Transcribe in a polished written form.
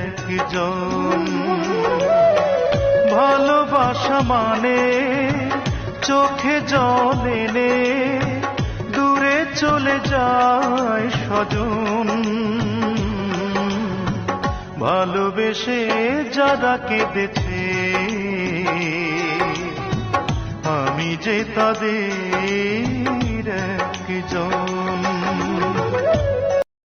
একজন। ভালোবাসা মানে চোখে জল এনে দূরে চলে যায় স্বজন। ভালোবেসে যারা কেঁদেছে আমি যে তাদের